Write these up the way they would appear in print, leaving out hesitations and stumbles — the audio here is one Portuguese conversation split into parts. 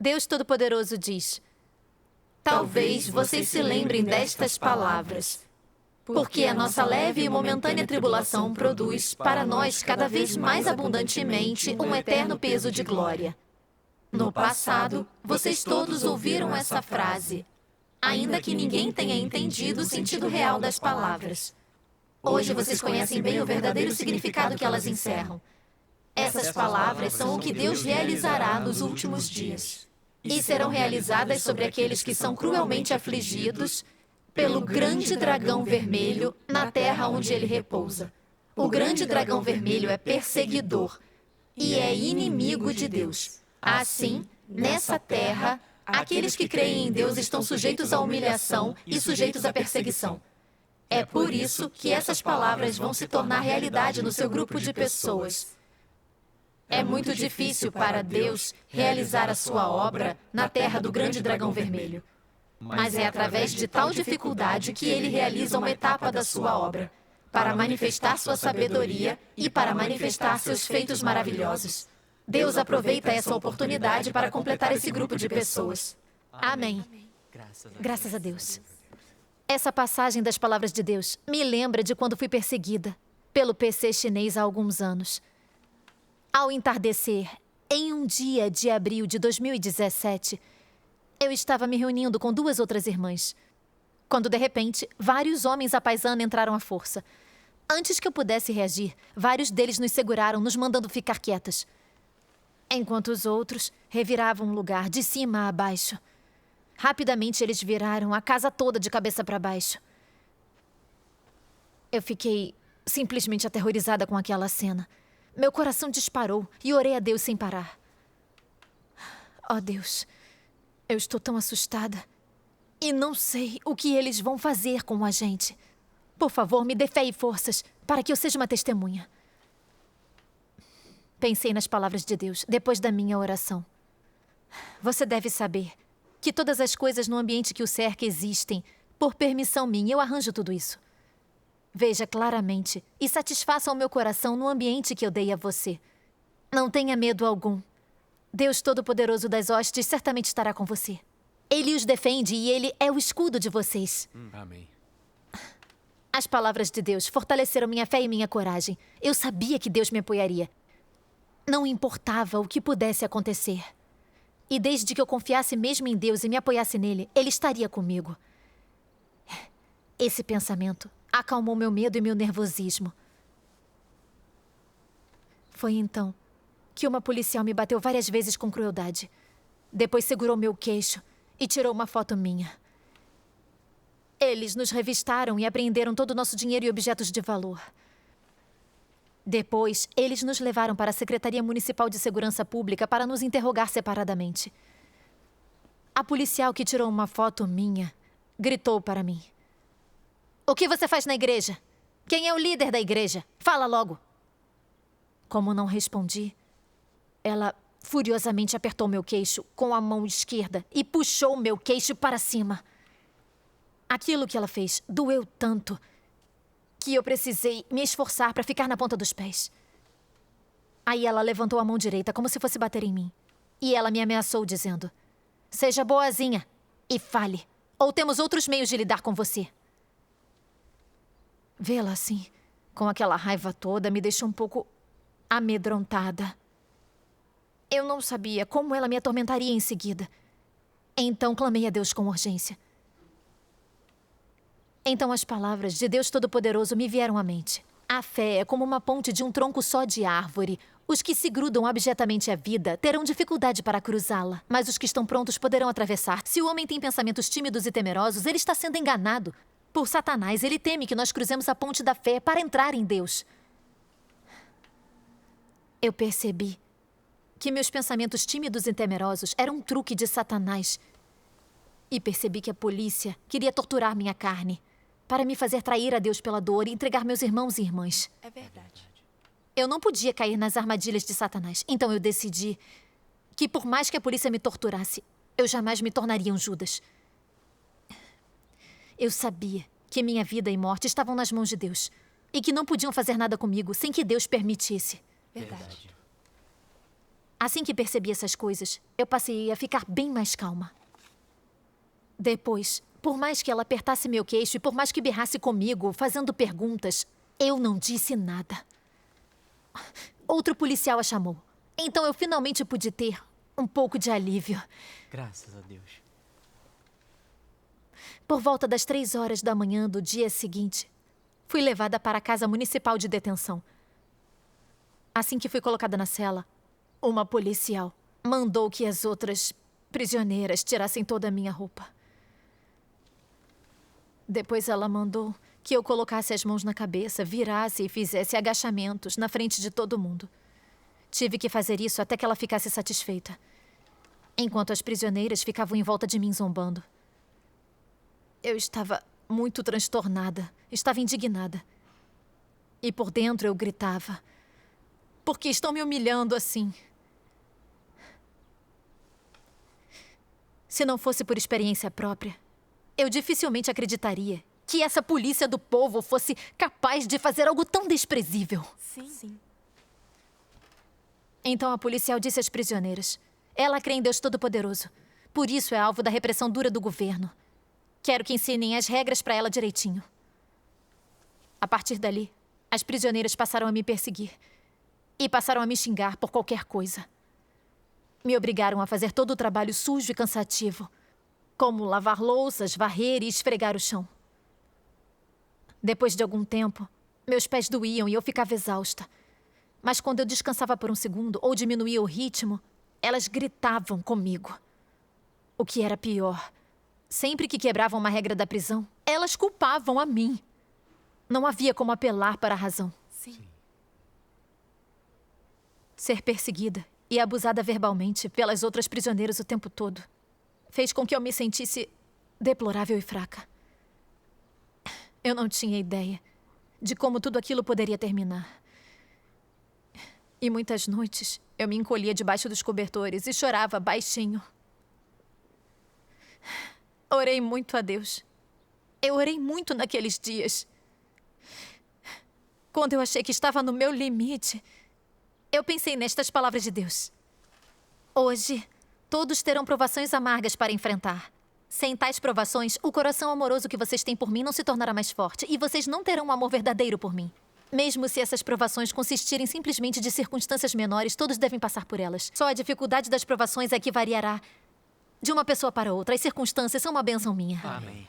Deus Todo-Poderoso diz: talvez vocês se lembrem destas palavras, porque a nossa leve e momentânea tribulação produz, para nós, cada vez mais abundantemente, um eterno peso de glória. No passado, vocês todos ouviram essa frase, ainda que ninguém tenha entendido o sentido real das palavras. Hoje vocês conhecem bem o verdadeiro significado que elas encerram. Essas palavras são o que Deus realizará nos últimos dias. E serão realizadas sobre aqueles que são cruelmente afligidos pelo grande dragão vermelho na terra onde ele repousa. O grande dragão vermelho é perseguidor e é inimigo de Deus. Assim, nessa terra, aqueles que creem em Deus estão sujeitos à humilhação e sujeitos à perseguição. É por isso que essas palavras vão se tornar realidade no seu grupo de pessoas. É muito difícil para Deus realizar a sua obra na terra do grande dragão vermelho. Mas é através de tal dificuldade que ele realiza uma etapa da sua obra, para manifestar sua sabedoria e para manifestar seus feitos maravilhosos. Deus aproveita essa oportunidade para completar esse grupo de pessoas. Amém. Graças a Deus. Essa passagem das palavras de Deus me lembra de quando fui perseguida pelo PC chinês há alguns anos. Ao entardecer, em um dia de abril de 2017, eu estava me reunindo com 2 outras irmãs, quando, de repente, vários homens à paisana entraram à força. Antes que eu pudesse reagir, vários deles nos seguraram, nos mandando ficar quietas, enquanto os outros reviravam o lugar de cima a baixo. Rapidamente, eles viraram a casa toda de cabeça para baixo. Eu fiquei simplesmente aterrorizada com aquela cena. Meu coração disparou e orei a Deus sem parar. Oh, Deus, eu estou tão assustada e não sei o que eles vão fazer com a gente. Por favor, me dê fé e forças para que eu seja uma testemunha. Pensei nas palavras de Deus depois da minha oração. Você deve saber que todas as coisas no ambiente que o cerca existem por permissão minha. Eu arranjo tudo isso. Veja claramente e satisfaça o meu coração no ambiente que eu dei a você. Não tenha medo algum. Deus Todo-Poderoso das hostes certamente estará com você. Ele os defende e ele é o escudo de vocês. Amém. As palavras de Deus fortaleceram minha fé e minha coragem. Eu sabia que Deus me apoiaria. Não importava o que pudesse acontecer. E desde que eu confiasse mesmo em Deus e me apoiasse nele, ele estaria comigo. Esse pensamento acalmou meu medo e meu nervosismo. Foi então que uma policial me bateu várias vezes com crueldade. Depois segurou meu queixo e tirou uma foto minha. Eles nos revistaram e apreenderam todo o nosso dinheiro e objetos de valor. Depois, eles nos levaram para a Secretaria Municipal de Segurança Pública para nos interrogar separadamente. A policial que tirou uma foto minha gritou para mim: "O que você faz na igreja? Quem é o líder da igreja? Fala logo." Como não respondi, ela furiosamente apertou meu queixo com a mão esquerda e puxou meu queixo para cima. Aquilo que ela fez doeu tanto que eu precisei me esforçar para ficar na ponta dos pés. Aí ela levantou a mão direita como se fosse bater em mim. E ela me ameaçou dizendo: "Seja boazinha e fale, ou temos outros meios de lidar com você." Vê-la assim, com aquela raiva toda, me deixou um pouco amedrontada. Eu não sabia como ela me atormentaria em seguida. Então clamei a Deus com urgência. Então as palavras de Deus Todo-Poderoso me vieram à mente. A fé é como uma ponte de um tronco só de árvore. Os que se grudam abjetamente à vida terão dificuldade para cruzá-la, mas os que estão prontos poderão atravessar. Se o homem tem pensamentos tímidos e temerosos, ele está sendo enganado por Satanás. Ele teme que nós cruzemos a ponte da fé para entrar em Deus. Eu percebi que meus pensamentos tímidos e temerosos eram um truque de Satanás. E percebi que a polícia queria torturar minha carne para me fazer trair a Deus pela dor e entregar meus irmãos e irmãs. É verdade. Eu não podia cair nas armadilhas de Satanás. Então eu decidi que, por mais que a polícia me torturasse, eu jamais me tornaria um Judas. Eu sabia que minha vida e morte estavam nas mãos de Deus e que não podiam fazer nada comigo sem que Deus permitisse. Verdade. Assim que percebi essas coisas, eu passei a ficar bem mais calma. Depois, por mais que ela apertasse meu queixo e por mais que berrasse comigo, fazendo perguntas, eu não disse nada. Outro policial a chamou. Então eu finalmente pude ter um pouco de alívio. Graças a Deus. Por volta das 3 horas da manhã do dia seguinte, fui levada para a Casa Municipal de Detenção. Assim que fui colocada na cela, uma policial mandou que as outras prisioneiras tirassem toda a minha roupa. Depois ela mandou que eu colocasse as mãos na cabeça, virasse e fizesse agachamentos na frente de todo mundo. Tive que fazer isso até que ela ficasse satisfeita, enquanto as prisioneiras ficavam em volta de mim zombando. Eu estava muito transtornada, estava indignada. E por dentro eu gritava: por que estão me humilhando assim? Se não fosse por experiência própria, eu dificilmente acreditaria que essa polícia do povo fosse capaz de fazer algo tão desprezível. Sim. Então a policial disse às prisioneiras: ela crê em Deus Todo-Poderoso. Por isso é alvo da repressão dura do governo. Quero que ensinem as regras para ela direitinho. A partir dali, as prisioneiras passaram a me perseguir. E passaram a me xingar por qualquer coisa. Me obrigaram a fazer todo o trabalho sujo e cansativo, como lavar louças, varrer e esfregar o chão. Depois de algum tempo, meus pés doíam e eu ficava exausta. Mas quando eu descansava por um segundo ou diminuía o ritmo, elas gritavam comigo. O que era pior, sempre que quebravam uma regra da prisão, elas culpavam a mim. Não havia como apelar para a razão. Sim. Ser perseguida e abusada verbalmente pelas outras prisioneiras o tempo todo fez com que eu me sentisse deplorável e fraca. Eu não tinha ideia de como tudo aquilo poderia terminar. E muitas noites eu me encolhia debaixo dos cobertores e chorava baixinho. Orei muito a Deus. Eu orei muito naqueles dias. Quando eu achei que estava no meu limite, eu pensei nestas palavras de Deus. Hoje, todos terão provações amargas para enfrentar. Sem tais provações, o coração amoroso que vocês têm por mim não se tornará mais forte e vocês não terão um amor verdadeiro por mim. Mesmo se essas provações consistirem simplesmente de circunstâncias menores, todos devem passar por elas. Só a dificuldade das provações é que variará de uma pessoa para outra. As circunstâncias são uma bênção minha. Amém.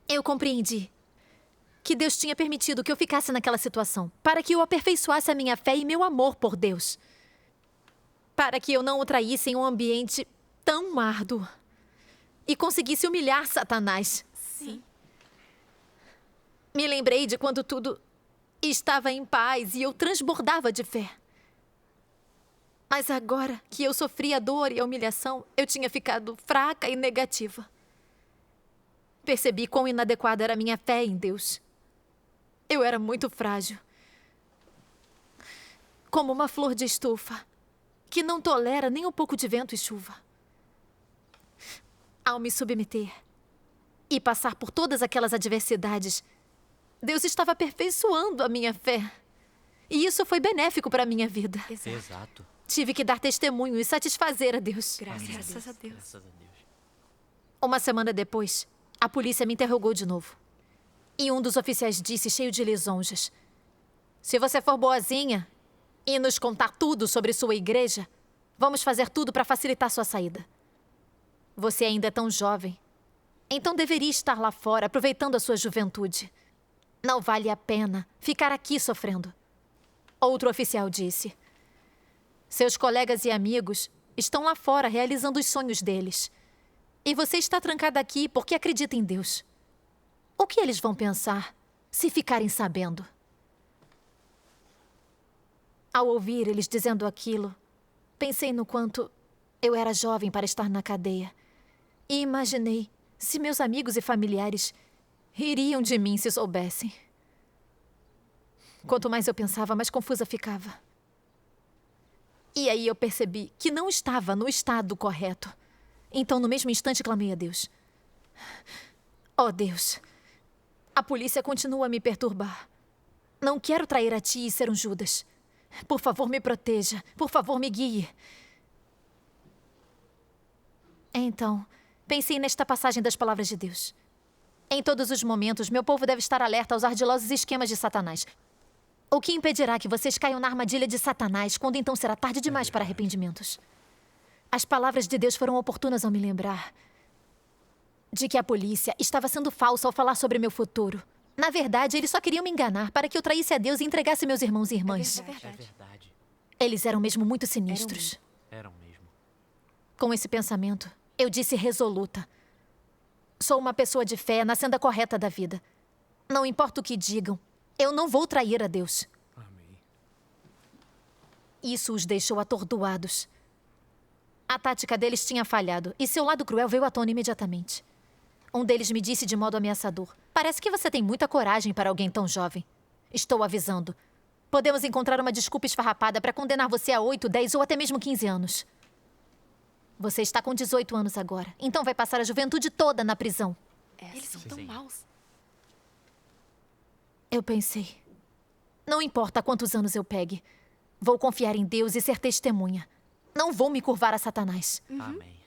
Eu compreendi que Deus tinha permitido que eu ficasse naquela situação para que eu aperfeiçoasse a minha fé e meu amor por Deus. Para que eu não o traísse em um ambiente tão árduo e conseguisse humilhar Satanás. Sim. Me lembrei de quando tudo estava em paz e eu transbordava de fé. Mas agora que eu sofria a dor e a humilhação, eu tinha ficado fraca e negativa. Percebi quão inadequada era a minha fé em Deus. Eu era muito frágil. Como uma flor de estufa, que não tolera nem um pouco de vento e chuva. Ao me submeter e passar por todas aquelas adversidades, Deus estava aperfeiçoando a minha fé. E isso foi benéfico para a minha vida. Exato. Tive que dar testemunho e satisfazer a Deus. Graças a Deus. Graças a Deus. Uma semana depois, a polícia me interrogou de novo. E um dos oficiais disse, cheio de lisonjas: se você for boazinha e nos contar tudo sobre sua igreja, vamos fazer tudo para facilitar sua saída. Você ainda é tão jovem, então deveria estar lá fora aproveitando a sua juventude. Não vale a pena ficar aqui sofrendo. Outro oficial disse: seus colegas e amigos estão lá fora realizando os sonhos deles. E você está trancada aqui porque acredita em Deus. O que eles vão pensar se ficarem sabendo? Ao ouvir eles dizendo aquilo, pensei no quanto eu era jovem para estar na cadeia. E imaginei se meus amigos e familiares ririam de mim se soubessem. Quanto mais eu pensava, mais confusa ficava. E aí eu percebi que não estava no estado correto. Então, no mesmo instante, clamei a Deus. Oh, Deus, a polícia continua a me perturbar. Não quero trair a ti e ser um Judas. Por favor, me proteja. Por favor, me guie. Então, pensei nesta passagem das palavras de Deus. Em todos os momentos, meu povo deve estar alerta aos ardilosos esquemas de Satanás. O que impedirá que vocês caiam na armadilha de Satanás, quando então será tarde demais para arrependimentos? As palavras de Deus foram oportunas ao me lembrar de que a polícia estava sendo falsa ao falar sobre meu futuro. Na verdade, eles só queriam me enganar para que eu traísse a Deus e entregasse meus irmãos e irmãs. É verdade. Eles eram mesmo muito sinistros. Eram mesmo. Com esse pensamento, eu disse resoluta: sou uma pessoa de fé na senda correta da vida. Não importa o que digam, eu não vou trair a Deus. Amém. Isso os deixou atordoados. A tática deles tinha falhado e seu lado cruel veio à tona imediatamente. Um deles me disse de modo ameaçador: parece que você tem muita coragem para alguém tão jovem. Estou avisando. Podemos encontrar uma desculpa esfarrapada para condenar você a 8, 10 ou até mesmo 15 anos. Você está com 18 anos agora, então vai passar a juventude toda na prisão. Eles são tão maus. Eu pensei: não importa quantos anos eu pegue, vou confiar em Deus e ser testemunha. Não vou me curvar a Satanás. Amém.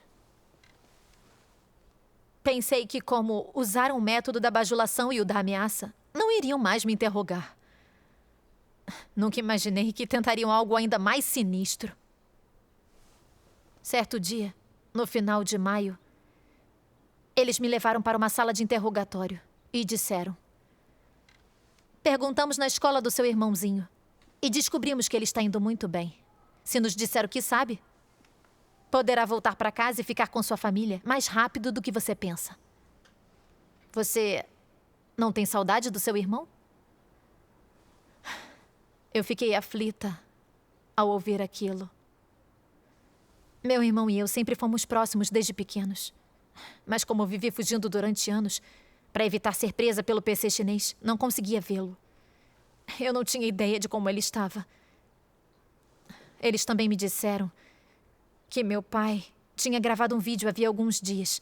Pensei que, como usaram o método da bajulação e o da ameaça, não iriam mais me interrogar. Nunca imaginei que tentariam algo ainda mais sinistro. Certo dia, no final de maio, eles me levaram para uma sala de interrogatório e disseram: perguntamos na escola do seu irmãozinho e descobrimos que ele está indo muito bem. Se nos disser o que sabe, poderá voltar para casa e ficar com sua família mais rápido do que você pensa. Você não tem saudade do seu irmão? Eu fiquei aflita ao ouvir aquilo. Meu irmão e eu sempre fomos próximos desde pequenos. Mas como vivi fugindo durante anos, para evitar ser presa pelo PC chinês, não conseguia vê-lo. Eu não tinha ideia de como ele estava. Eles também me disseram que meu pai tinha gravado um vídeo havia alguns dias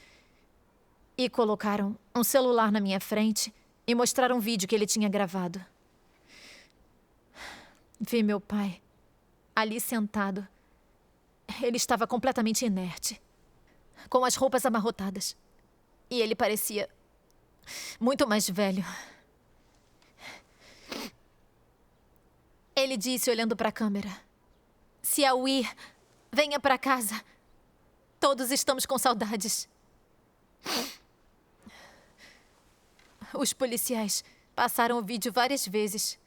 e colocaram um celular na minha frente e mostraram um vídeo que ele tinha gravado. Vi meu pai ali sentado. Ele estava completamente inerte, com as roupas amarrotadas. E ele parecia muito mais velho. Ele disse, olhando para a câmera: Xiaoyi, venha para casa. Todos estamos com saudades. Os policiais passaram o vídeo várias vezes.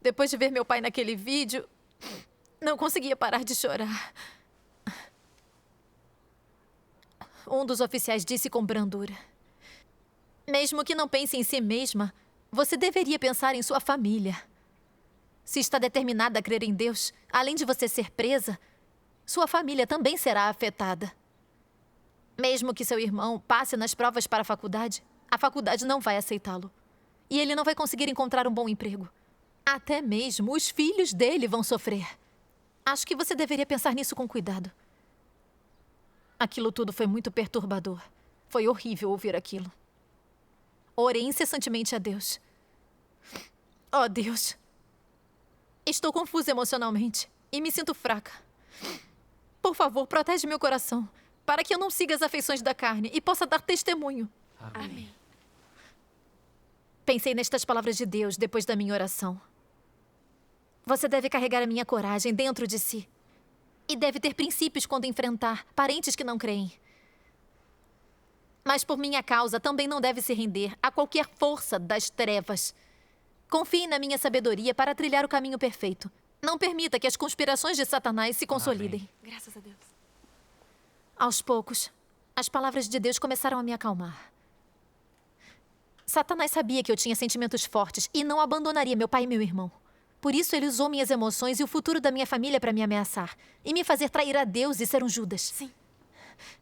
Depois de ver meu pai naquele vídeo, não conseguia parar de chorar. Um dos oficiais disse com brandura: mesmo que não pense em si mesma, você deveria pensar em sua família. Se está determinada a crer em Deus, além de você ser presa, sua família também será afetada. Mesmo que seu irmão passe nas provas para a faculdade não vai aceitá-lo. E ele não vai conseguir encontrar um bom emprego. Até mesmo os filhos dele vão sofrer. Acho que você deveria pensar nisso com cuidado. Aquilo tudo foi muito perturbador. Foi horrível ouvir aquilo. Orei incessantemente a Deus. Oh, Deus. Estou confusa emocionalmente e me sinto fraca. Por favor, protege meu coração, para que eu não siga as afeições da carne e possa dar testemunho. Amém. Pensei nestas palavras de Deus depois da minha oração. Você deve carregar a minha coragem dentro de si. E deve ter princípios quando enfrentar parentes que não creem. Mas por minha causa também não deve se render a qualquer força das trevas. Confie na minha sabedoria para trilhar o caminho perfeito. Não permita que as conspirações de Satanás se consolidem. Graças a Deus. Aos poucos, as palavras de Deus começaram a me acalmar. Satanás sabia que eu tinha sentimentos fortes e não abandonaria meu pai e meu irmão. Por isso, ele usou minhas emoções e o futuro da minha família para me ameaçar e me fazer trair a Deus e ser um Judas. Sim.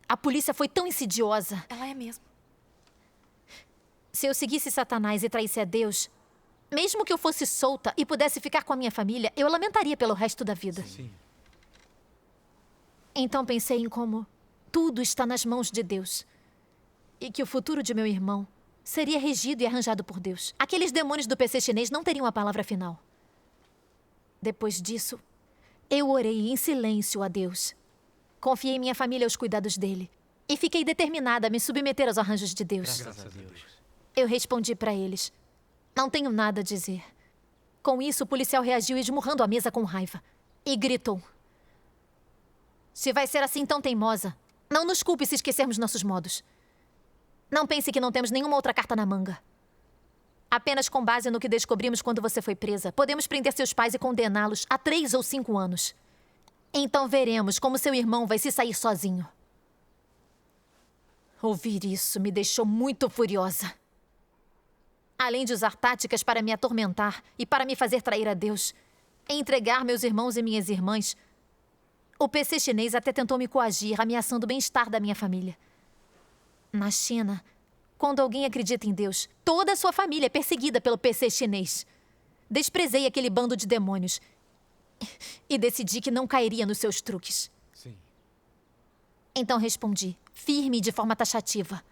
A polícia foi tão insidiosa. Ela é mesmo. Se eu seguisse Satanás e traísse a Deus, mesmo que eu fosse solta e pudesse ficar com a minha família, eu lamentaria pelo resto da vida. Sim. Então pensei em como tudo está nas mãos de Deus. E que o futuro de meu irmão seria regido e arranjado por Deus. Aqueles demônios do PC chinês não teriam a palavra final. Depois disso, eu orei em silêncio a Deus. Confiei minha família aos cuidados dele. E fiquei determinada a me submeter aos arranjos de Deus. Graças a Deus. Eu respondi para eles: não tenho nada a dizer. Com isso, o policial reagiu esmurrando a mesa com raiva. E gritou: se vai ser assim tão teimosa, não nos culpe se esquecermos nossos modos. Não pense que não temos nenhuma outra carta na manga. Apenas com base no que descobrimos quando você foi presa, podemos prender seus pais e condená-los a 3 ou 5 anos. Então veremos como seu irmão vai se sair sozinho. Ouvir isso me deixou muito furiosa. Além de usar táticas para me atormentar e para me fazer trair a Deus, e entregar meus irmãos e minhas irmãs, o PC chinês até tentou me coagir, ameaçando o bem-estar da minha família. Na China, quando alguém acredita em Deus, toda a sua família é perseguida pelo PC chinês. Desprezei aquele bando de demônios e decidi que não cairia nos seus truques. Sim. Então respondi, firme e de forma taxativa: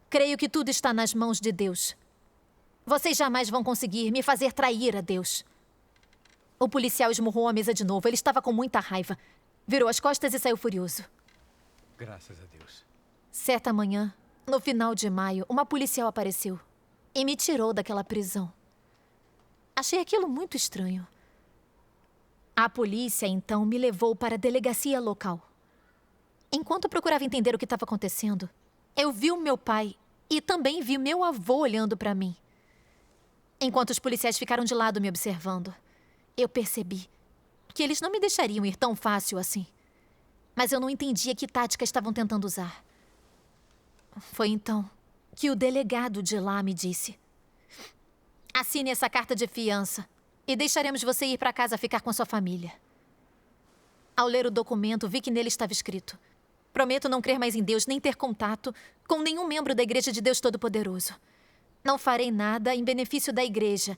creio que tudo está nas mãos de Deus. Vocês jamais vão conseguir me fazer trair a Deus. O policial esmurrou a mesa de novo. Ele estava com muita raiva. Virou as costas e saiu furioso. Graças a Deus. Certa manhã, no final de maio, uma policial apareceu e me tirou daquela prisão. Achei aquilo muito estranho. A polícia, então, me levou para a delegacia local. Enquanto eu procurava entender o que estava acontecendo, eu vi o meu pai e também vi meu avô olhando para mim. Enquanto os policiais ficaram de lado me observando, eu percebi que eles não me deixariam ir tão fácil assim. Mas eu não entendia que tática estavam tentando usar. Foi então que o delegado de lá me disse: assine essa carta de fiança e deixaremos você ir para casa ficar com a sua família. Ao ler o documento, vi que nele estava escrito: prometo não crer mais em Deus nem ter contato com nenhum membro da Igreja de Deus Todo-Poderoso. Não farei nada em benefício da igreja.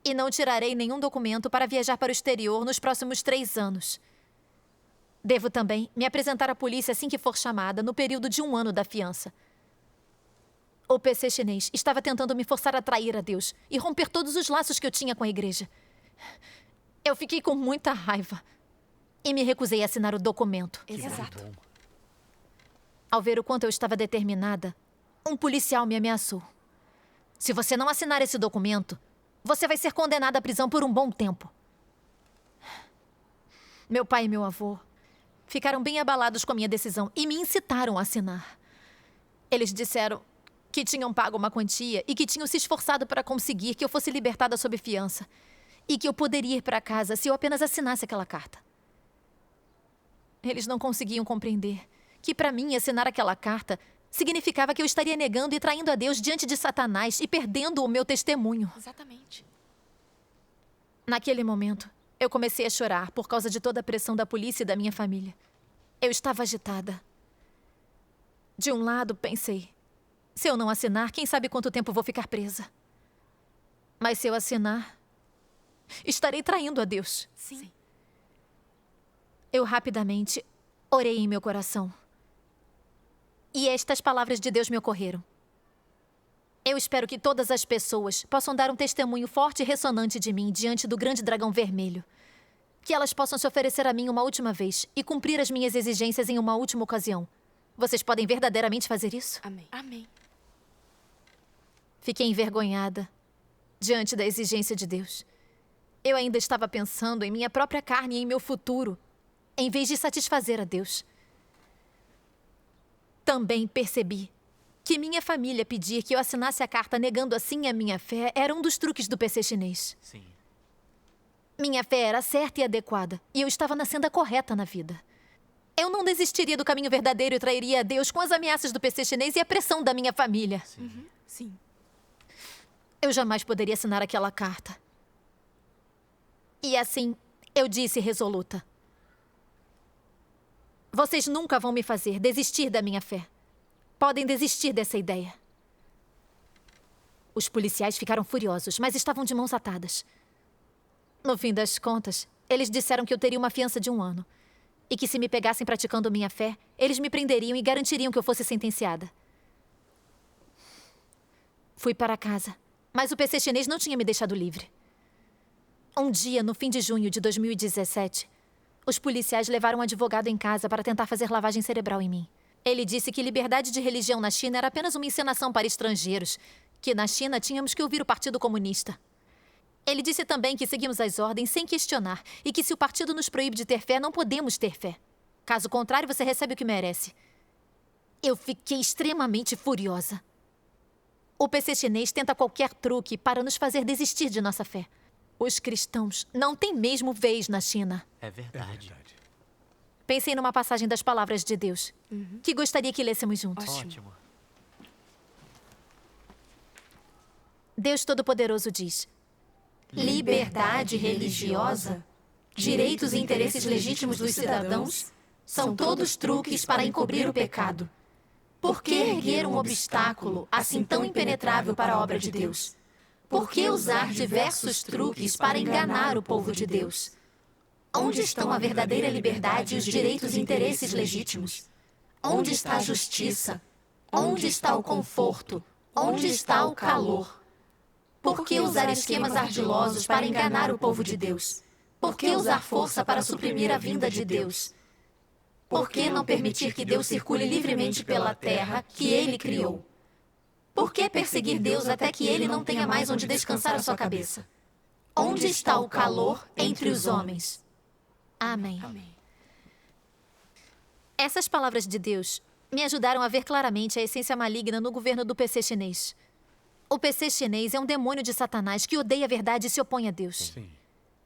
E não tirarei nenhum documento para viajar para o exterior nos próximos 3 anos. Devo também me apresentar à polícia assim que for chamada, no período de 1 ano da fiança. O PC chinês estava tentando me forçar a trair a Deus e romper todos os laços que eu tinha com a igreja. Eu fiquei com muita raiva e me recusei a assinar o documento. Exato. Ao ver o quanto eu estava determinada, um policial me ameaçou. Se você não assinar esse documento, você vai ser condenada à prisão por um bom tempo. Meu pai e meu avô ficaram bem abalados com a minha decisão e me incitaram a assinar. Eles disseram que tinham pago uma quantia e que tinham se esforçado para conseguir que eu fosse libertada sob fiança e que eu poderia ir para casa se eu apenas assinasse aquela carta. Eles não conseguiam compreender que, para mim, assinar aquela carta significava que eu estaria negando e traindo a Deus diante de Satanás e perdendo o meu testemunho. Exatamente. Naquele momento, eu comecei a chorar por causa de toda a pressão da polícia e da minha família. Eu estava agitada. De um lado, pensei: se eu não assinar, quem sabe quanto tempo vou ficar presa. Mas se eu assinar, estarei traindo a Deus. Sim. Eu rapidamente orei em meu coração. E estas palavras de Deus me ocorreram: eu espero que todas as pessoas possam dar um testemunho forte e ressonante de mim diante do grande dragão vermelho. Que elas possam se oferecer a mim uma última vez e cumprir as minhas exigências em uma última ocasião. Vocês podem verdadeiramente fazer isso? Amém. Amém. Fiquei envergonhada diante da exigência de Deus. Eu ainda estava pensando em minha própria carne e em meu futuro, em vez de satisfazer a Deus. Também percebi que minha família pedir que eu assinasse a carta negando assim a minha fé era um dos truques do PC chinês. Sim. Minha fé era certa e adequada, e eu estava na senda correta na vida. Eu não desistiria do caminho verdadeiro e trairia a Deus com as ameaças do PC chinês e a pressão da minha família. Sim. Sim. Eu jamais poderia assinar aquela carta. E assim, eu disse resoluta: vocês nunca vão me fazer desistir da minha fé. Podem desistir dessa ideia. Os policiais ficaram furiosos, mas estavam de mãos atadas. No fim das contas, eles disseram que eu teria uma fiança de 1 ano. E que se me pegassem praticando minha fé, eles me prenderiam e garantiriam que eu fosse sentenciada. Fui para casa, mas o PC chinês não tinha me deixado livre. Um dia, no fim de junho de 2017, os policiais levaram um advogado em casa para tentar fazer lavagem cerebral em mim. Ele disse que liberdade de religião na China era apenas uma encenação para estrangeiros, que na China tínhamos que ouvir o Partido Comunista. Ele disse também que seguimos as ordens sem questionar e que se o partido nos proíbe de ter fé, não podemos ter fé. Caso contrário, você recebe o que merece. Eu fiquei extremamente furiosa. O PC chinês tenta qualquer truque para nos fazer desistir de nossa fé. Os cristãos não têm mesmo vez na China. É É verdade. verdade. Pensei numa passagem das palavras de Deus, que gostaria que lêssemos juntos. Ótimo. Deus Todo-Poderoso diz: Liberdade religiosa, direitos e interesses legítimos dos cidadãos são todos truques para encobrir o pecado. Por que erguer um obstáculo assim tão impenetrável para a obra de Deus? Por que usar diversos truques para enganar o povo de Deus? Onde estão a verdadeira liberdade e os direitos e interesses legítimos? Onde está a justiça? Onde está o conforto? Onde está o calor? Por que usar esquemas ardilosos para enganar o povo de Deus? Por que usar força para suprimir a vinda de Deus? Por que não permitir que Deus circule livremente pela terra que Ele criou? Por que perseguir Deus até que Ele não tenha mais onde descansar a sua cabeça? Onde está o calor entre os homens? Amém. Essas palavras de Deus me ajudaram a ver claramente a essência maligna no governo do PC chinês. O PC chinês é um demônio de Satanás que odeia a verdade e se opõe a Deus. Sim.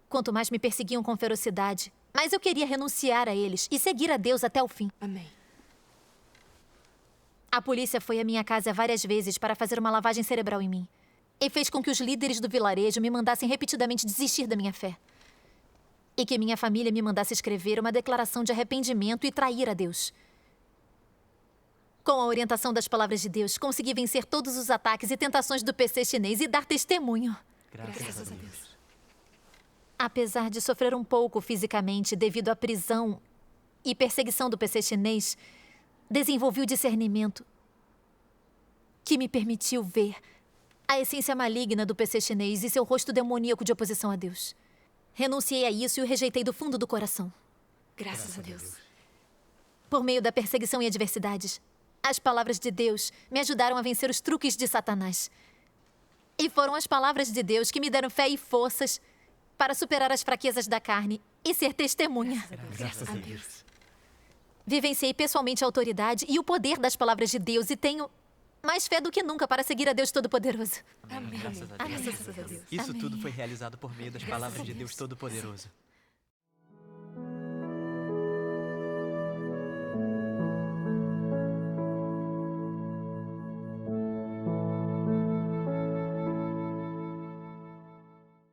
Quanto mais me perseguiam com ferocidade, mais eu queria renunciar a eles e seguir a Deus até o fim. Amém. A polícia foi à minha casa várias vezes para fazer uma lavagem cerebral em mim. E fez com que os líderes do vilarejo me mandassem repetidamente desistir da minha fé. E que minha família me mandasse escrever uma declaração de arrependimento e trair a Deus. Com a orientação das palavras de Deus, consegui vencer todos os ataques e tentações do PC chinês e dar testemunho. Graças a Deus. Apesar de sofrer um pouco fisicamente devido à prisão e perseguição do PC chinês, desenvolvi o discernimento que me permitiu ver a essência maligna do PC chinês e seu rosto demoníaco de oposição a Deus. Renunciei a isso e o rejeitei do fundo do coração. Graças a Deus. Por meio da perseguição e adversidades, as palavras de Deus me ajudaram a vencer os truques de Satanás. E foram as palavras de Deus que me deram fé e forças para superar as fraquezas da carne e ser testemunha. Graças a Deus. Vivenciei pessoalmente a autoridade e o poder das palavras de Deus e tenho mais fé do que nunca para seguir a Deus Todo-Poderoso. Amém. Graças a Deus. Graças a Deus. Isso Amém. tudo foi realizado por meio das palavras de Deus Todo-Poderoso.